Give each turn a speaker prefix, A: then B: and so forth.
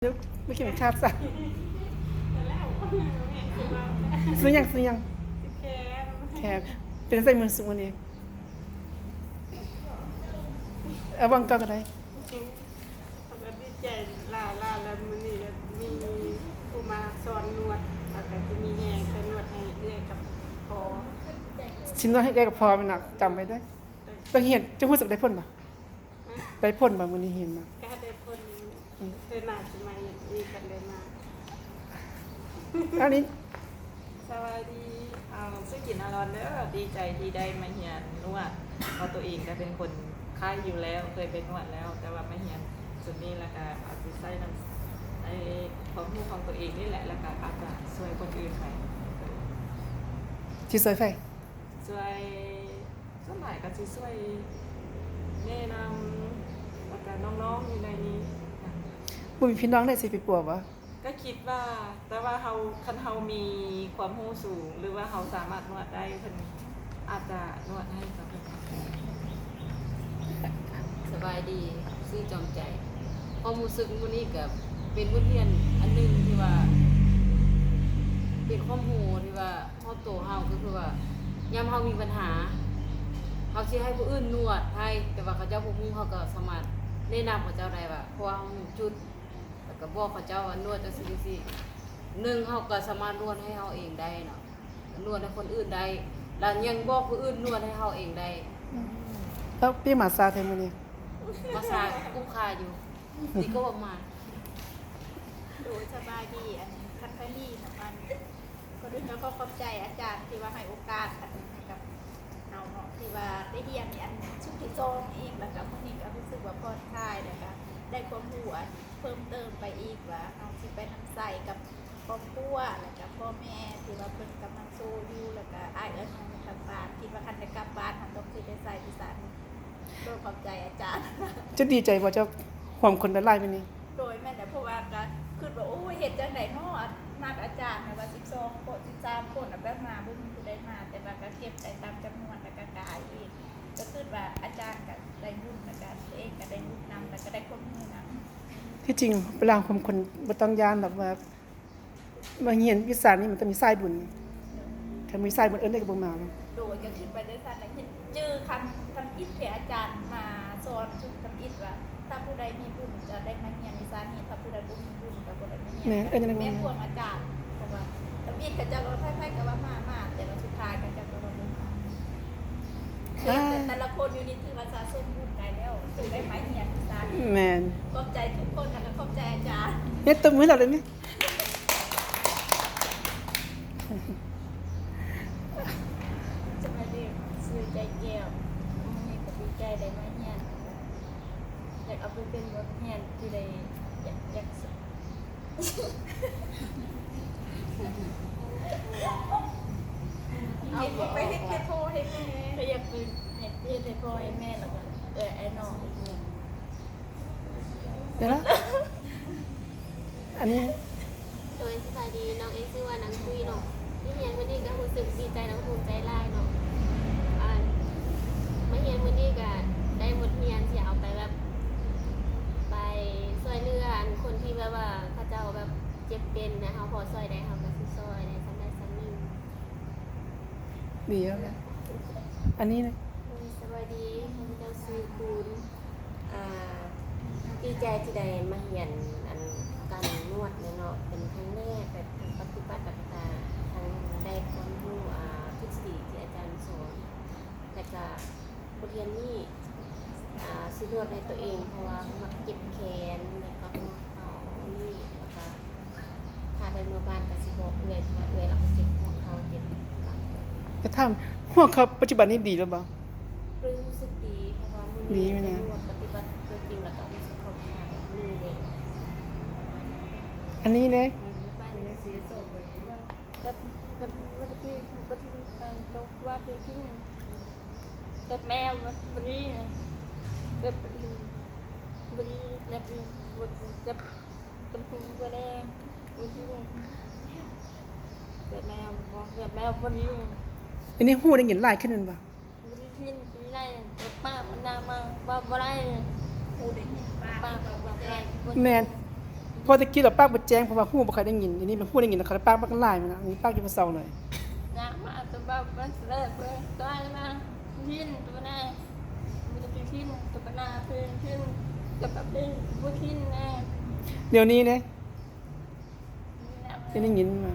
A: เดี๋ยวไม่กินข้าวซะซื้อยังแคบเป็นใส่มือสุกวันนี้เอาวางก่อนก็ได้
B: ปกติใจลาแล้วมื้อนี้มีผู้มาสอนนวดแล้วก็จะมีแหงไปนวดให้เอื้อยกับพอ
A: ชิ้นน้อยให้แกกับพอมันหนักจำไว้ได้ไปเห็นจะพูดสักได้พ่นป่ะได้พ่นป่ะวันนี้เห็นป่ะ
B: ก็ได้คนเดินมาสิมามีกันเลยมา
A: อันนี้
C: สวัสดีชื่อกินอรอนเด้อดีใจที่ได้มาเรียนนวดเพราะตัวเองก็เป็นคนค่ายอยู่แล้วเคยเป็นนวดแล้ว แต่ว่ามาเรียนจุดนี้แล้วก็อาจจะใช้นำความรู้ของตัวเองนี่แหละแล้วก็อาจจะช่วยคนอื่นไป
A: ที่ซอยไฟ
C: ช่วยสมัยก็จะช่วยแนะนำแล้วก็น้องๆอยู่ในนี้นะ
A: บุญพี่น้องได้สิไปปัววะ
C: ก็คิดว่าแต่ว่าคันเฮามีความรู้สูงหรือว่าเฮาสามารถนวดได้เพิ่นอาจจะนวดให้กับเพิ่น
D: สบายดีซื่อจอมใจความรู้สึกมื้อนี้ก็เป็นบทเรียนอันหนึงที่ว่าเป็นความรู้ที่ว่าเฮาโตเฮาก็คือว่ายามเฮามีปัญหาเฮาสิให้ผู้อื่นนวดให้แต่ว่าเขาเจ้าบ่ฮู้เขาก็สามารถแนะนำเขาเจ้าได้ว่าเพราะว่าเฮารู้จุดแล้วก็บอกเขาเจ้าว่านวดจังซี่หนึ่งเฮาก็สามารถนวดให้เฮาเองได้เนาะนวดให้คนอื่นได้แล้วยังบอกผู้อื่นนวดให้เฮาเองได้
A: แล้วพี่หมาซาเทมันนี่
D: มาสากุ้งคาอยู่นี่ก็ประมาณ
B: โดยสบายดีอันคันไฟลี่นะมันก็ด้วยแล้วก็ขอบใจอาจารย์ที่ว่าให้โอกาสอันนี้ให้กับเราเนาะที่ว่าได้เรียนนี่อันชุดที่สองอีกแล้วก็มื้อนี้ก็รู้สึกว่าผ่อนคลายนะคะได้ความรู้อันเพิ่มเติมไปอีกว่าเอาสิไปนำใส่กับครอบครัวแล้วก็พ่อแม่ที่ว่าเพิ่นกำลังสู้อยู่แล้วก็อ้ายเอิ้นทางกลับบ้านคิดว่าคันได้กลับบ้านมันต้องสิไปใส่ที่ศาลโดยขอบใจอาจารย์
A: จะดีใจว่าจะความคนละลายไปนี่
B: โดยแม่แต่เพราะว่าก็คือว่าโอ้ยเห็นจังได๋เนาะนัดอาจารย์นะว่า12คน13คนน่ะแบบมาบ่มีผู้ใดมาแต่ว่าก็เก็บได้ตามจำนวนแล้วก็กายอีกก็คือว่าอาจารย์ก็ได้บุญแล้วก็ตัวเองก็ได้บุญนำแล้วก็ได้คนมือนำ
A: ที่จริงเวลาความคนบ่ต้องยานหรอกว่ามาเห็นวิสานี่มันต้องมีสายบุญถ้ามีสายบุญเอิ้นได้ก็บ่มาเนาะ
B: โดยก็คิดไปได้ซั่นแล้วจื้อคำอิฐที่อาจารย์มาสอนชุดคำอิฐว่าถ้าผู้ใดมีบุญจะได้มาเรียนวิชานี้ถ้าผู้ใดบ่มีบุญก็บ่ได้มาเรียน
A: แม่เอิ้นจังได๋
B: แม่
A: บ่
B: พวกอาจารย์เพราะว่าคำอิฐก็จะว่าไผๆก็ว่ามาแต่ว่าสุดท้ายก็จะบ่ได้มาแต่ละคนอยู่นี่ถือว่าสะสมบุญได้แล้วถึงได้มาเรียนวิชานี้
A: แม่น
B: ขอบใจทุกคนแล้วก็ขอบใจอาจารย์
A: เฮ็ดตบมือเราเลยนี่
B: จะมาเรียนซื้อใจแก้วมีก็ดีใจได้มาเรียนอยากเอาไปเป็นบทเรียนที่ได้อยากเอาไปให้พ่อให้แม่ก็อยากเป็นให้พ่อให้แม่แล้วก็ไอ้น้องอีกหนึ่ง
A: เดี๋ยวนะอันนี้
E: โดยสบายดีน้องเอชื่อว่านังคุยเนาะที่เฮียนวันนี้ก็รู้สึกดีใจน้องภูมิใจหลายเนาะมาเฮียนวันนี้ก็ได้บทเรียนที่เอาไปแบบไปช่วยเหลืออันคนที่แบบว่าเขาเจ้าแบบเจ็บเป็นนะเขาพอช่วยได้เขาก็สิช่วยได้สำได้สำนึง
A: ดีแล้วนะอันนี้นะ
E: โดยสบายดีข้าพเจ้าซื้อคูณดีใจที่ได้มาเฮียนอันการนวดเนี่ยเนาะเป็นครั้งแรกแบบทางปฏิบัติแบบทางได้ความรู้ทฤษฎีที่อาจารย์สอนแต่ก็บทเรียนนี่สินวดในตัวเองเพราะว่ามักเจ็บแขนแล้วก็เขานี่แล้วก็ถ้าไปเมื่อบ้านก็สิบอกเอื้อยว่าเอื้อยเราเจ็บหัวเขาเจ็บหลัง
A: จะถามหัวเขาปัจจุบันนี้ดีหรือเปล่า
E: รู้สึกดีเพราะว่ามัน
A: ดีไหมเนี่ย
E: นวดปฏิบัติตัวจริงแล้วก็รู้สึกผ่อนคลายนี่เลย
A: อันนี้เนี่ย
E: บ้านนี้เสียสมเลยว่า
B: แต่วันที่การตกว่าที่ที่แต่แมววันนี้แบบวันนี้แบบวันจะเป็นผู้ก็ได้วันที่แต่แมวบอกแต่แมววันนี้
A: อันนี้หูได้เห็นลายขึ้นมันปะ
B: วันนี้ที่ได้แต่ป้ามันนามาว่าบ่ได้ผู้ได้ป้าบอกว่าได้
A: แมน พอตะกี้เราปากบ่แจ้งเพราะว่าฮู้บ่ค่อยได้ยินอันนี้มันฮู้ได้ยินแล้วเขาปากมันหลายมันนะอันนี้ปากอยู่บ่เซาหน่อย
F: น้ำมาตัวบ้าเป็นเลิกเลยตัวอะไรมาพินตัวหน้ามีแต่พินตัวหน้าพินกับแบบเป็นบุพินนะ
A: เดี๋ยวนี้เนี่ย
F: นี่นะ
A: ได้ยินมา